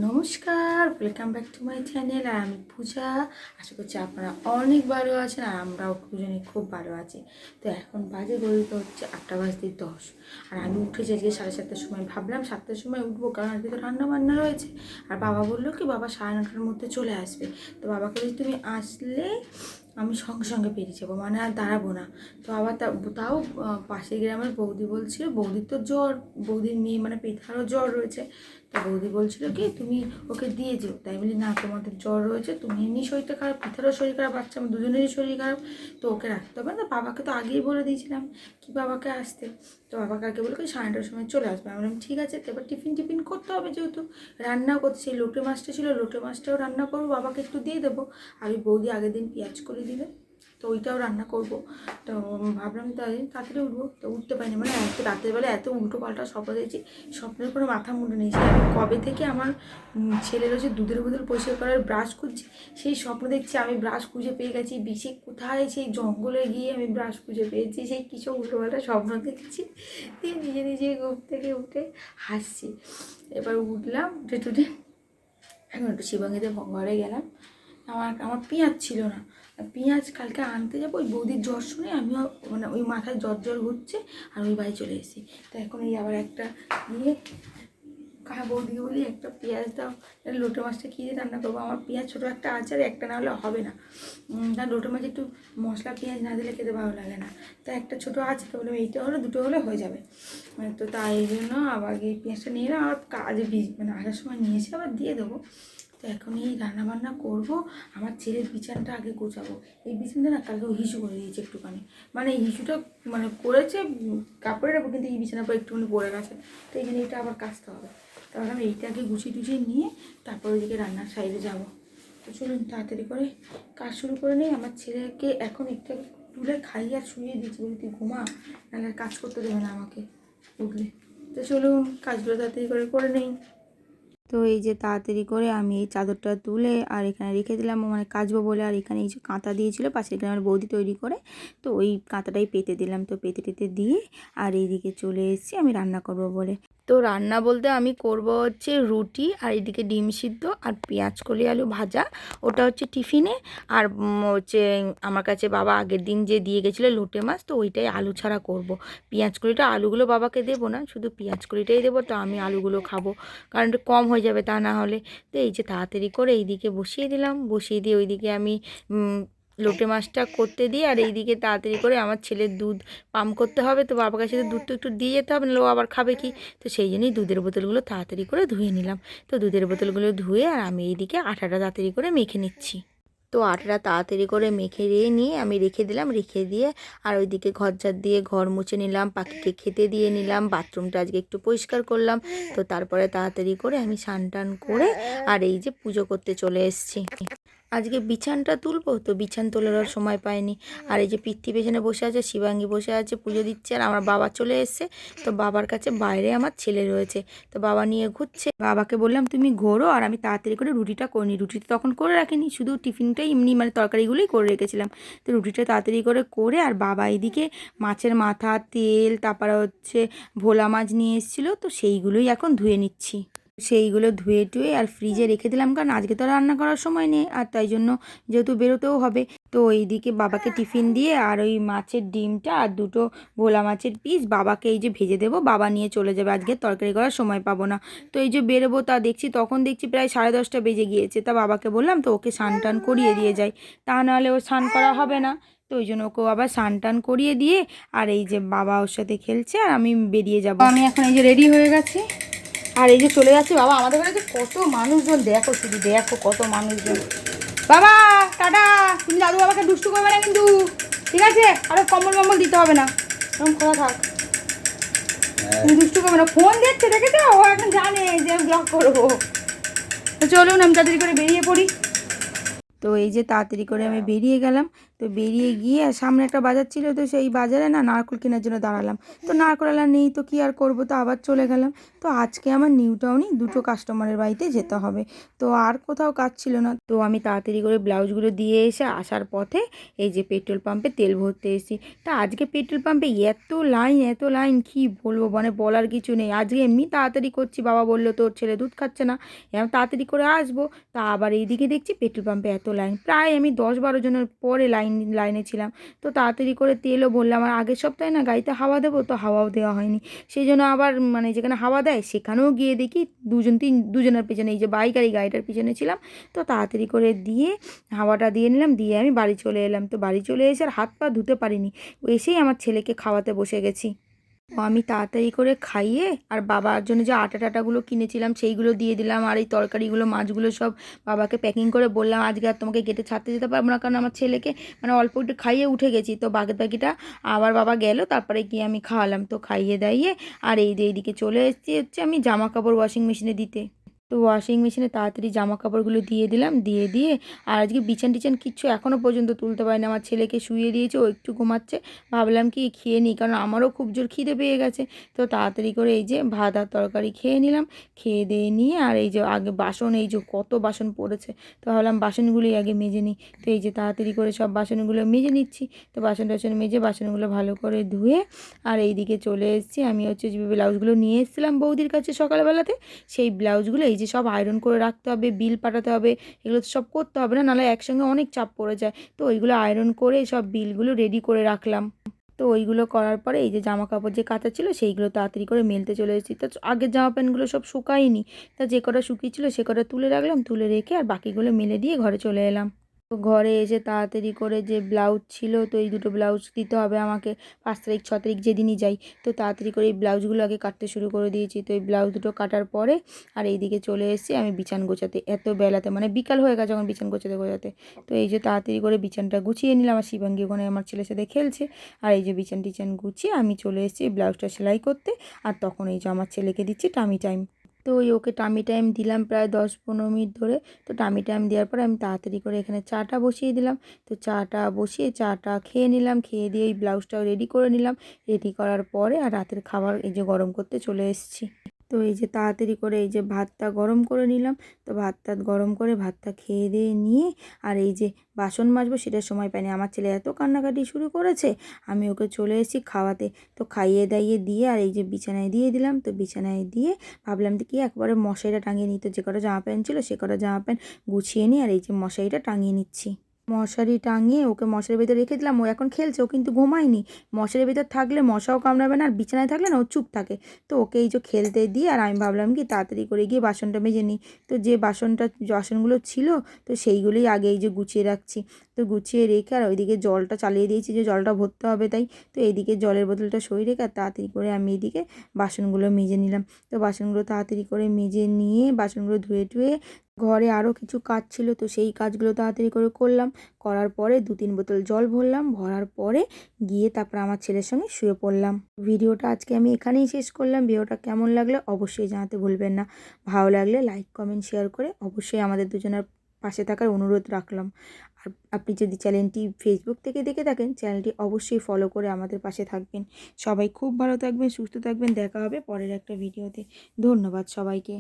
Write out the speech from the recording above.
নমস্কার, welcome back to my channel. আর আমি পূজা। আশা করছি আপনারা অনেক ভালো আছেন আর আমরাও দুজনে খুব ভালো আছি। তো এখন বাজে ঘড়িতে হচ্ছে 8:10। আর আমি উঠেছি আজকে 7:30টার সময়। ভাবলাম 7টার সময় উঠবো, কারণ আজকে তো রান্না বান্না রয়েছে। আর বাবা বললো কি বাবা 9:30টার মধ্যে চলে আসবে। তো বাবাকে বলছি তুমি আসলে আমি সঙ্গে সঙ্গে বেরিয়ে যাবো, মানে আর দাঁড়াবো না। তো আবার তাও পাশের গ্রামের বৌদি বলছিল, বৌদির তো জ্বর, বৌদির মেয়ে মানে পেথারও জ্বর রয়েছে। তো বৌদি বলছিল কি তুমি ওকে দিয়ে যেও। তাই বলি না, তোমাদের জ্বর রয়েছে, তুমি এমনি শরীরটা খারাপ, পিঠারও শরীর খারাপ, বাচ্চা আমার দুজনেরই শরীর খারাপ, তো ওকে রাখতে হবে না। বাবাকে তো আগেই বলে দিয়েছিলাম কি বাবাকে আসতে। তো বাবাকে আগে বলে 9:30টার সময় চলে আসবে। আমি বললাম ঠিক আছে। তো এবার টিফিন করতে হবে, যেহেতু রান্নাও করতে, সেই লোটে মাছটা ছিল, লোটে মাছটাও রান্না করবো, বাবাকে একটু দিয়ে দেবো। আর ওই বৌদি আগের দিন পেঁয়াজ করে দিবে, তো ওইটাও রান্না করব। তো ভাবলাম তাই তাড়াতাড়ি উঠবো, তো উঠতে পারিনি। মানে এত রাতের বেলা এত উল্টো পাল্টা স্বপ্ন দেখছি, স্বপ্নের কোনো মাথা মুন্ডু নেই। আমি কবে থেকে আমার ছেলের হচ্ছে দুধের বোতল পরিষ্কার করার ব্রাশ খুঁজছি, সেই স্বপ্ন দেখছি আমি ব্রাশ খুঁজে পেয়ে গেছি। বেশি কোথায় সেই জঙ্গলে গিয়ে আমি ব্রাশ খুঁজে পেয়েছি, সেই কিছু উল্টো পাল্টা স্বপ্ন দেখছি। দিয়ে নিজে নিজে ঘুম থেকে উঠে হাসছি। এবার উঠলাম, উঠে টুটে এখন একটু শিবাঙ্গীতে ঘরে গেলাম। আমার পেঁয়াজ ছিল না, পেঁয়াজ কালকে আনতে যাবো। ওই বৌদির জ্বর শুনে আমিও মানে ওই মাথায় জ্বর হচ্ছে, আর ওই বাড়ি চলে এসেছি। তো এখন এই আবার একটা নিয়ে বৌদিকে বলি একটা পেঁয়াজ দাও, লোটে মাছটা কী দিয়ে রান্না করবো। আমার পেঁয়াজ ছোটো একটা আছে, আর একটা না হলে হবে না, কারণ লোটে মাছ একটু মশলা পেঁয়াজ না দিলে খেতে ভালো লাগে না। তো একটা ছোটো আছে, তো বললাম এইটা হলে দুটো হলে হয়ে যাবে। তো তাই জন্য আবার এই পেঁয়াজটা নিয়ে এলাম। আর কাজে মানে আসার সময় নিয়েছি, আবার দিয়ে দেবো। তো এখন এই রান্নাবান্না করবো। আমার ছেলের বিছানাটা আগে গোছাবো। এই বিছানাটা না কালকে হিসু করে দিয়েছে একটুখানি, মানে এই হিসুটা মানে করেছে কাপড়ে রাখবো, কিন্তু এই বিছানার পর একটুখানি পড়ে গেছে। তো এই জন্য এটা আবার কাচতে হবে। তাহলে আমি এইটা আগে গুছিয়ে টুছিয়ে নিয়ে তারপর ওইদিকে রান্নার সাইডে যাবো। তো চলুন তাড়াতাড়ি করে কাজ শুরু করে নিই। আমার ছেলেকে এখন একটু তুলে খাইয়ে আর শুয়ে দিচ্ছি, বলি তুই ঘুমা, নাহলে কাজ করতে দেবে না আমাকে উঠলে। তো চলুন কাজগুলো তাড়াতাড়ি করে নেই। তো এই যে তাড়াতাড়ি করে আমি এই চাদরটা তুলে আর এখানে রেখে দিলাম, মানে কাচবো বলে। আর এখানে এই যে কাঁথা দিয়েছিল পাশের গ্রামের বৌদি তৈরি করে, তো ওই কাঁথাটাই পেতে দিলাম। তো পেতে টেতে দিয়ে আর এইদিকে চলে এসেছি আমি রান্না করব বলে। তো রান্না বলতে আমি করব হচ্ছে রুটি, আর এদিকে ডিম সিদ্ধ আর পেঁয়াজ কলি আলু ভাজা, ওটা হচ্ছে টিফিনে। আর হচ্ছে আমার কাছে বাবা আগের দিন যে দিয়ে গেছিলো লোটে মাছ, তো ওইটাই আলু ছাড়া করব। পেঁয়াজ কলিটা, আলুগুলো বাবাকে দেবো না, শুধু পেঁয়াজ কলিটাই দেবো। তো আমি আলুগুলো খাবো, কারণ একটু কম হয়ে যাবে তা না হলে। তো এই যে তাড়াতাড়ি করে এইদিকে বসিয়ে দিলাম, বসিয়ে দিয়ে ওইদিকে আমি লোটে মাছটা করতে দিই। আর এইদিকে তাড়াতাড়ি করে আমার ছেলের দুধ পাম্প করতে হবে, তো বাবার কাছে তো দুধটা একটু দিয়ে যেতে হবে, নাহলে ও আবার খাবে কি। তো সেই জন্যই দুধের বোতলগুলো তাড়াতাড়ি করে ধুয়ে নিলাম। তো দুধের বোতলগুলো ধুয়ে আর আমি এইদিকে আটাটা তাড়াতাড়ি করে মেখে নিচ্ছি। তো আটাটা তাড়াতাড়ি করে মেখে নিয়ে আমি রেখে দিলাম, রেখে দিয়ে আর ওইদিকে ঘর ঝাড় দিয়ে ঘর মুছে নিলাম, পাখিকে খেতে দিয়ে নিলাম, বাথরুমটা আজকে একটু পরিষ্কার করলাম। তো তারপরে তাড়াতাড়ি করে আমি স্নান টান করে আর এই যে পুজো করতে চলে এসেছি। আজকে বিছানটা তুলবো, তো বিছান তোলার সময় পাইনি। আর এই যে পিত্তি পেছনে বসে আছে, শিবাঙ্গী বসে আছে পুজো দিচ্ছে, আর আমার বাবা চলে এসছে। তো বাবার কাছে বাইরে আমার ছেলে রয়েছে, তো বাবা নিয়ে ঘুরছে। বাবাকে বললাম তুমি ঘোরো, আর আমি তাড়াতাড়ি করে রুটিটা করে নিই। রুটিটা তখন করে রাখিনি, শুধু টিফিনটাই এমনি মানে তরকারিগুলোই করে রেখেছিলাম। তো রুটিটা তাড়াতাড়ি করে আর বাবা এদিকে মাছের মাথা, তেল, তারপরে হচ্ছে ভোলা মাছ নিয়ে এসেছিলো, তো সেইগুলোই এখন ধুয়ে নিচ্ছি। সেইগুলো ধুয়ে টুয়ে আর ফ্রিজে রেখে দিলাম, কারণ আজকে তো রান্না করার সময় নেই, আর তাই জন্য যেহেতু বেরোতেও হবে। তো এইদিকে বাবাকে টিফিন দিয়ে আর ওই মাছের ডিমটা আর দুটো ভোলা মাছের পিস বাবাকে এই যে ভেজে দেবো, বাবা নিয়ে চলে যাবে, আজকে তরকারি করার সময় পাবো না। তো এই যে বেরোবো, তা তখন দেখছি প্রায় 10:30 বেজে গিয়েছে। তা বাবাকে বললাম তো ওকে স্নান টান করিয়ে দিয়ে যাই, তা নাহলে ও স্নান করা হবে না। তো ওই জন্য ওকে আবার স্নান টান করিয়ে দিয়ে আর এই যে বাবা ওর সাথে খেলছে, আর আমি বেরিয়ে যাব। আমি এখন এই যে রেডি হয়ে গেছি, আর এই যে চলে যাচ্ছি। বাবা আমাদের ঘরে কত মানুষজন, দেখো শুধু দেখো কত মানুষজন। বাবা টাটা, তুমি দাদু বাবাকে দুষ্টু করবে না কিন্তু, ঠিক আছে? আরো কম্বল দিতে হবে না, এরকম খোলা থাক, তুমি দুষ্টু করবে না। ফোন দেখছে, দেখেছো? ও এখন জানে যে আমি ব্লগ করবো। তো চলুন আমি তাড়াতাড়ি করে বেরিয়ে পড়ি। তো এই যে তাড়াতাড়ি করে আমি বেরিয়ে গেলাম। তো বেরিয়ে গিয়ে সামনে একটা বাজার ছিল, তো সেই বাজারে না নারকেল কেনার জন্য দাঁড়ালাম। তো নারকেল আলা নেই, তো কী আর করবো, তো আবার চলে গেলাম। তো আজকে আমার নিউ টাউনে 2টো কাস্টমারের বাড়িতে যেতে হবে, তো আর কোথাও কাজ ছিল না। তো আমি তাড়াতাড়ি করে ব্লাউজগুলো দিয়ে এসে আসার পথে এই যে পেট্রোল পাম্পে তেল ভরতে এসেছি। তা আজকে পেট্রোল পাম্পে এত লাইন কী বলবো, মানে বলার কিছু নেই। আজকে এমনি তাড়াতাড়ি করছি, বাবা বললো তোর ছেলে দুধ খাচ্ছে না, এমন তাড়াতাড়ি করে আসবো। তা আবার এইদিকে দেখছি পেট্রোল পাম্পে এত লাইন, প্রায় আমি 10-12 জনের পরে লাইনে ছিলাম। তো তাড়াতাড়ি করে তেলও বললাম, আর আগের সপ্তাহে না গাড়িতে হাওয়া দেবো, তো হাওয়াও দেওয়া হয়নি। সেই জন্য আবার মানে যেখানে হাওয়া দেয় সেখানেও গিয়ে দেখি দুজনের পেছনে, এই যে বাইক আর এই গাড়িটার পিছনে ছিলাম। তো তাড়াতাড়ি করে দিয়ে হাওয়াটা দিয়ে নিলাম, দিয়ে আমি বাড়ি চলে এলাম। তো বাড়ি চলে এসে আর হাত পা ধুতে পারিনি, এসেই আমার ছেলেকে খাওয়াতে বসে গেছি। আমি তাড়াতাড়ি করে খাইয়ে আর বাবার জন্য যে আটা টাটাগুলো কিনেছিলাম সেইগুলো দিয়ে দিলাম, আর এই তরকারিগুলো মাছগুলো সব বাবাকে প্যাকিং করে বললাম আজকে আর তোমাকে গেটে ছাড়তে যেতে পারবো না, কারণ আমার ছেলেকে মানে অল্প একটু খাইয়ে উঠে গেছি। তো বাকিটা আবার বাবা গেল, তারপরে গিয়ে আমি খাওয়ালাম। তো খাইয়ে দাইয়ে আর এইদিকে চলে এসেছি হচ্ছে আমি জামা কাপড় ওয়াশিং মেশিনে দিতে। তো ওয়াশিং মেশিনে তাড়াতাড়ি জামা কাপড়গুলো দিয়ে দিলাম, দিয়ে আর আজকে বিছান টিছান কিচ্ছু এখনও পর্যন্ত তুলতে পারিনি। আমার ছেলেকে শুইয়ে দিয়েছে, ও একটু ঘুমাচ্ছে, ভাবলাম কি খেয়ে নিই, কারণ আমারও খুব জোর খিদে পেয়ে গেছে। তো তাড়াতাড়ি করে এই যে ভাত আর তরকারি খেয়ে নিলাম, খেয়ে দিয়ে নিয়ে আর এই যে আগে বাসন, এই যে কত বাসন পড়েছে, তো ভাবলাম বাসনগুলোই আগে মেজে নিই। তো এই যে তাড়াতাড়ি করে সব বাসনগুলো মেজে নিচ্ছি। তো বাসন টাসন মেজে বাসনগুলো ভালো করে ধুয়ে আর এইদিকে চলে এসেছি। আমি হচ্ছে যে ব্লাউজগুলো নিয়ে এসেছিলাম বৌদির কাছে সকালবেলাতে, সেই ব্লাউজগুলো এই যে সব আয়রন করে রাখতে হবে, বিল পাঠাতে হবে, এগুলো তো সব করতে হবে না, নাহলে একসঙ্গে অনেক চাপ পড়ে যায়। তো ওইগুলো আয়রন করে সব বিলগুলো রেডি করে রাখলাম। তো ওইগুলো করার পরে এই যে জামা কাপড় যে কাচা ছিল সেইগুলো তাড়াতাড়ি করে মেলতে চলে এসেছি। তো আগের জামা প্যান্টগুলো সব শুকায়নি, তা যে কটা শুকিয়েছিল সে কটা তুলে রাখলাম, তুলে রেখে আর বাকিগুলো মেলে দিয়ে ঘরে চলে এলাম। তো ঘরে এসে তাড়াতাড়ি করে যে ব্লাউজ ছিল, তো এই 2টো ব্লাউজ দিতে হবে আমাকে 5 তারিখ 6 তারিখ যেদিনই যাই। তো তাড়াতাড়ি করে এই ব্লাউজগুলো আগে কাটতে শুরু করে দিয়েছি। তো এই ব্লাউজ 2টো কাটার পরে আর এইদিকে চলে এসেছি আমি বিছান গোছাতে, এত বেলাতে মানে বিকাল হয়ে গেছে যখন বিছান গোছাতে। তো এই যে তাড়াতাড়ি করে বিছানটা গুছিয়ে নিলাম, আর শিবাঙ্গী ওখানে আমার ছেলের সাথে খেলছে। আর এই যে বিছান টিছান গুছিয়ে আমি চলে এসেছি ব্লাউজটা সেলাই করতে, আর তখন এই যে আমার ছেলেকে দিচ্ছি টামি টাইম। তো ওকে টামি টাইম দিলাম প্রায় 10-15 মিনিট ধরে। তো টামি টাইম দেওয়ার পরে আমি তাড়াতাড়ি করে এখানে চাটা বসিয়ে দিলাম। তো চাটা বসিয়ে চাটা খেয়ে নিলাম, খেয়ে দিয়ে এই ব্লাউজটাও রেডি করে নিলাম। রেডি করার পরে আর রাতের খাবার এই যে গরম করতে চলে এসেছি। তো এই যে তাড়াতাড়ি করে এই যে ভাতটা গরম করে নিলাম। তো ভাতটা গরম করে ভাতটা খেয়ে দিয়ে নিয়ে আর এই যে বাসন মাজবো সেটার সময় পাইনি, আমার ছেলে এত কান্নাকাটি শুরু করেছে, আমি ওকে চলে এসেছি খাওয়াতে। তো খাইয়ে দাইয়ে দিয়ে আর এই যে বিছানায় দিয়ে দিলাম। তো বিছানায় দিয়ে ভাবলাম কি একবারে মশারিটা টাঙিয়ে নিই। তো যে কটা জামা প্যান্ট ছিল সে কটা জামা প্যান্ট গুছিয়ে নিই আর এই যে মশারিটা টাঙিয়ে নিচ্ছি। মশারি টাঙিয়ে ওকে মশারির ভিতরে রেখে দিলাম, ও এখন খেলছে, ও কিন্তু ঘুমায়নি। মশারির ভিতর থাকলে মশাও কামড়াবে না, আর বিছানায় থাকলে না ও চুপ থাকে। তো ওকে এই যে খেলতে দিয়ে আর আমি ভাবলাম কি তাড়াতাড়ি করে গিয়ে বাসনটা মেজে নিই। তো যে বাসনগুলো ছিল তো সেইগুলোই আগে এই যে গুছিয়ে রাখছি। তো গুছিয়ে রেখে আর ওইদিকে জলটা চালিয়ে দিয়েছি, যে জলটা ভরতে হবে তাই। তো এইদিকে জলের বোতলটা সরিয়ে রেখে আর তাড়াতাড়ি করে আমি এইদিকে বাসনগুলো মেজে নিলাম। তো বাসনগুলো তাড়াতাড়ি করে মেজে নিয়ে বাসনগুলো ধুয়ে টুয়ে ঘরে আরও কিছু কাজ ছিল, তো সেই কাজগুলো তাড়াতাড়ি করে করলাম। করার পরে 2-3 বোতল জল ভরলাম, ভরার পরে গিয়ে তারপর আমার ছেলের সঙ্গে শুয়ে পড়লাম। ভিডিওটা আজকে আমি এখানেই শেষ করলাম। ভিডিওটা কেমন লাগলো অবশ্যই জানাতে ভুলবেন না। ভালো লাগলে লাইক কমেন্ট শেয়ার করে অবশ্যই আমাদের দুজনের পাশে থাকার অনুরোধ রাখলাম। আর আপনি যদি চ্যানেলটি ফেসবুক থেকে দেখে থাকেন, চ্যানেলটি অবশ্যই ফলো করে আমাদের পাশে থাকবেন। সবাই খুব ভালো থাকবেন, সুস্থ থাকবেন। দেখা হবে পরের একটা ভিডিওতে। ধন্যবাদ সবাইকে।